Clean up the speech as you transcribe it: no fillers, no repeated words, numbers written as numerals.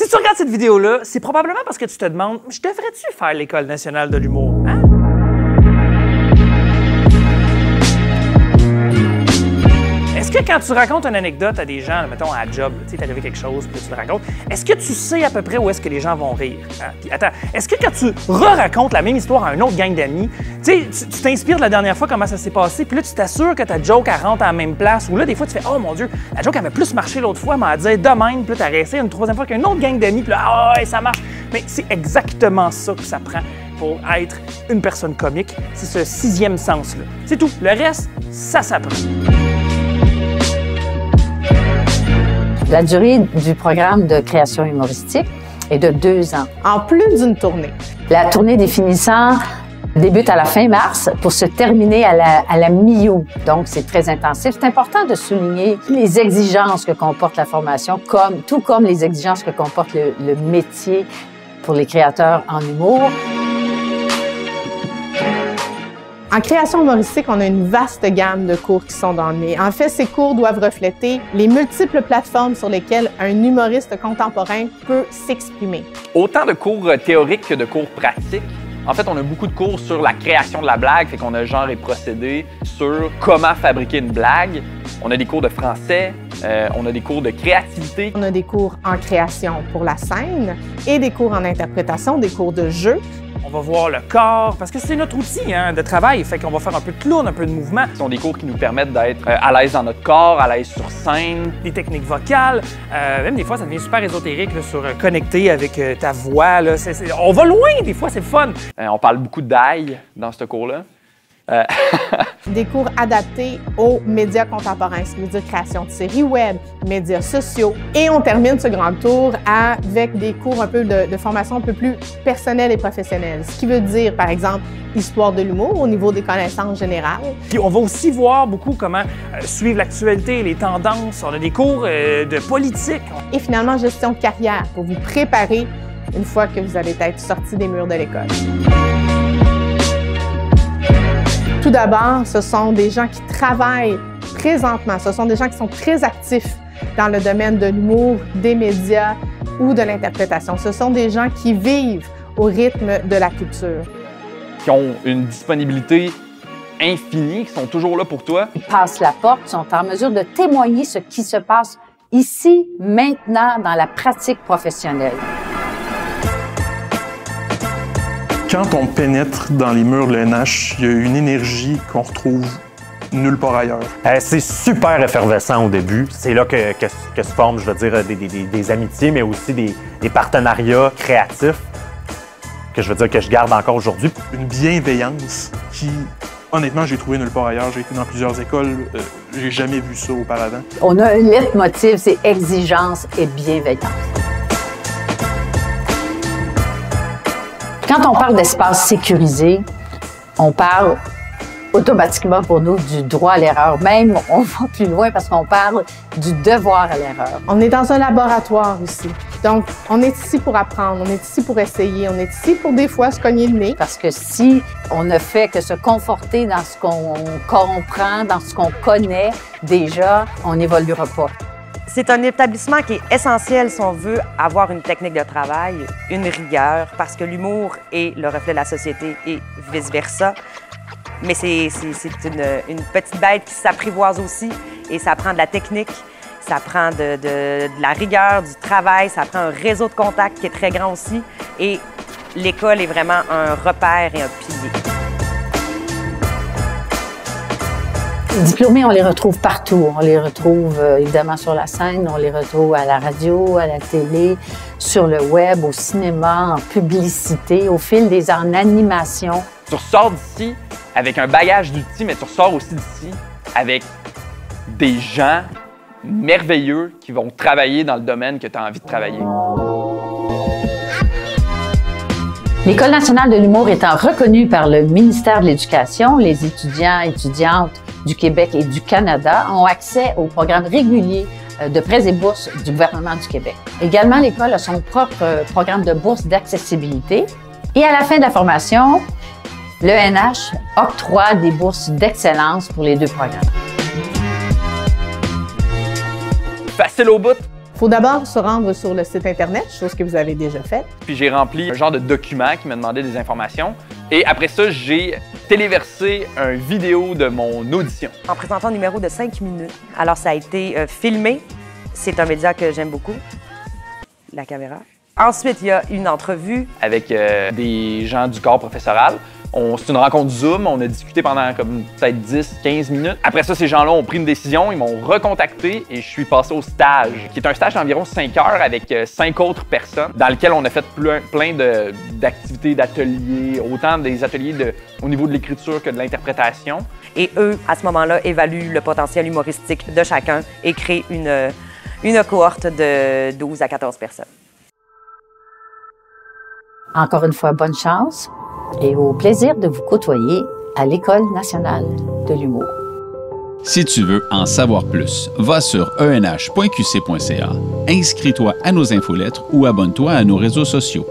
Si tu regardes cette vidéo-là, c'est probablement parce que tu te demandes « Je devrais-tu faire l'École nationale de l'humour? Hein? » Est-ce que quand tu racontes une anecdote à des gens, mettons à la job, tu sais, t'es arrivé quelque chose, puis tu le racontes, est-ce que tu sais à peu près où est-ce que les gens vont rire? Hein? Puis attends, est-ce que quand tu re-racontes la même histoire à un autre gang d'amis, tu t'inspires de la dernière fois comment ça s'est passé, puis là, tu t'assures que ta joke, elle rentre à la même place, ou là, des fois, tu fais « Oh mon Dieu, la joke avait plus marché l'autre fois, mais elle disait de même, puis là, t'as réessayé une troisième fois qu'un autre gang d'amis, puis là, ah ouais, ça marche! » Mais c'est exactement ça que ça prend pour être une personne comique. C'est ce sixième sens-là. C'est tout. Le reste, ça s'apprend. La durée du programme de création humoristique est de 2 ans. En plus d'une tournée. La tournée des finissants débute à la fin mars pour se terminer à la mi-août. Donc, c'est très intensif. C'est important de souligner les exigences que comporte la formation, tout comme les exigences que comporte le métier pour les créateurs en humour. En création humoristique, on a une vaste gamme de cours qui sont donnés. En fait, ces cours doivent refléter les multiples plateformes sur lesquelles un humoriste contemporain peut s'exprimer. Autant de cours théoriques que de cours pratiques. En fait, on a beaucoup de cours sur la création de la blague, fait qu'on a genre et procédés sur comment fabriquer une blague. On a des cours de français, on a des cours de créativité. On a des cours en création pour la scène et des cours en interprétation, des cours de jeu. On va voir le corps, parce que c'est notre outil de travail. Fait qu'on va faire un peu de clown, un peu de mouvement. Ce sont des cours qui nous permettent d'être à l'aise dans notre corps, à l'aise sur scène. Des techniques vocales. Même des fois, ça devient super ésotérique là, sur connecter avec ta voix. Là. On va loin, des fois, c'est le fun. On parle beaucoup d'ail dans ce cours-là. Des cours adaptés aux médias contemporains, ce qui veut dire création de séries web, médias sociaux. Et on termine ce grand tour avec des cours un peu de formation un peu plus personnelle et professionnelle. Ce qui veut dire, par exemple, histoire de l'humour au niveau des connaissances générales. Puis on va aussi voir beaucoup comment suivre l'actualité, les tendances. On a des cours de politique. Et finalement, gestion de carrière pour vous préparer une fois que vous allez être sorti des murs de l'école. Tout d'abord, ce sont des gens qui travaillent présentement. Ce sont des gens qui sont très actifs dans le domaine de l'humour, des médias ou de l'interprétation. Ce sont des gens qui vivent au rythme de la culture. Qui ont une disponibilité infinie, qui sont toujours là pour toi. Ils passent la porte, sont en mesure de témoigner ce qui se passe ici, maintenant, dans la pratique professionnelle. Quand on pénètre dans les murs de l'ENH, il y a une énergie qu'on retrouve nulle part ailleurs. C'est super effervescent au début. C'est là que se forment, je veux dire, des amitiés, mais aussi des partenariats créatifs que je veux dire que je garde encore aujourd'hui. Une bienveillance qui, honnêtement, j'ai trouvé nulle part ailleurs. J'ai été dans plusieurs écoles, j'ai jamais vu ça auparavant. On a un leitmotiv, c'est exigence et bienveillance. Quand on parle d'espace sécurisé, on parle automatiquement pour nous du droit à l'erreur. Même, on va plus loin parce qu'on parle du devoir à l'erreur. On est dans un laboratoire ici. Donc, on est ici pour apprendre, on est ici pour essayer, on est ici pour des fois se cogner le nez. Parce que si on ne fait que se conforter dans ce qu'on comprend, dans ce qu'on connaît déjà, on n'évoluera pas. C'est un établissement qui est essentiel si on veut avoir une technique de travail, une rigueur, parce que l'humour est le reflet de la société et vice-versa. Mais c'est une petite bête qui s'apprivoise aussi et ça prend de la technique, ça prend de la rigueur, du travail, ça prend un réseau de contacts qui est très grand aussi et l'école est vraiment un repère et un pilier. Les diplômés, on les retrouve partout. On les retrouve évidemment sur la scène, on les retrouve à la radio, à la télé, sur le web, au cinéma, en publicité, au fil des ans, en animation. Tu ressors d'ici avec un bagage d'outils, mais tu ressors aussi d'ici avec des gens merveilleux qui vont travailler dans le domaine que tu as envie de travailler. L'École nationale de l'humour étant reconnue par le ministère de l'Éducation, les étudiants et étudiantes du Québec et du Canada ont accès aux programmes réguliers de prêts et bourses du gouvernement du Québec. Également, l'école a son propre programme de bourse d'accessibilité. Et à la fin de la formation, l'ENH octroie des bourses d'excellence pour les 2 programmes. Facile au bout, Il faut d'abord se rendre sur le site Internet, chose que vous avez déjà faite. Puis j'ai rempli un genre de document qui me demandait des informations. Et après ça, j'ai téléversé une vidéo de mon audition. En présentant un numéro de 5 minutes. Alors, ça a été filmé. C'est un média que j'aime beaucoup, la caméra. Ensuite, il y a une entrevue. Avec des gens du corps professoral. C'est une rencontre Zoom, on a discuté pendant comme peut-être 10-15 minutes. Après ça, ces gens-là ont pris une décision, ils m'ont recontacté et je suis passé au stage, qui est un stage d'environ 5 heures avec 5 autres personnes, dans lequel on a fait plein d'activités, d'ateliers, autant des ateliers au niveau de l'écriture que de l'interprétation. Et eux, à ce moment-là, évaluent le potentiel humoristique de chacun et créent une cohorte de 12 à 14 personnes. Encore une fois, bonne chance et au plaisir de vous côtoyer à l'École nationale de l'humour. Si tu veux en savoir plus, va sur enh.qc.ca, inscris-toi à nos infolettres ou abonne-toi à nos réseaux sociaux.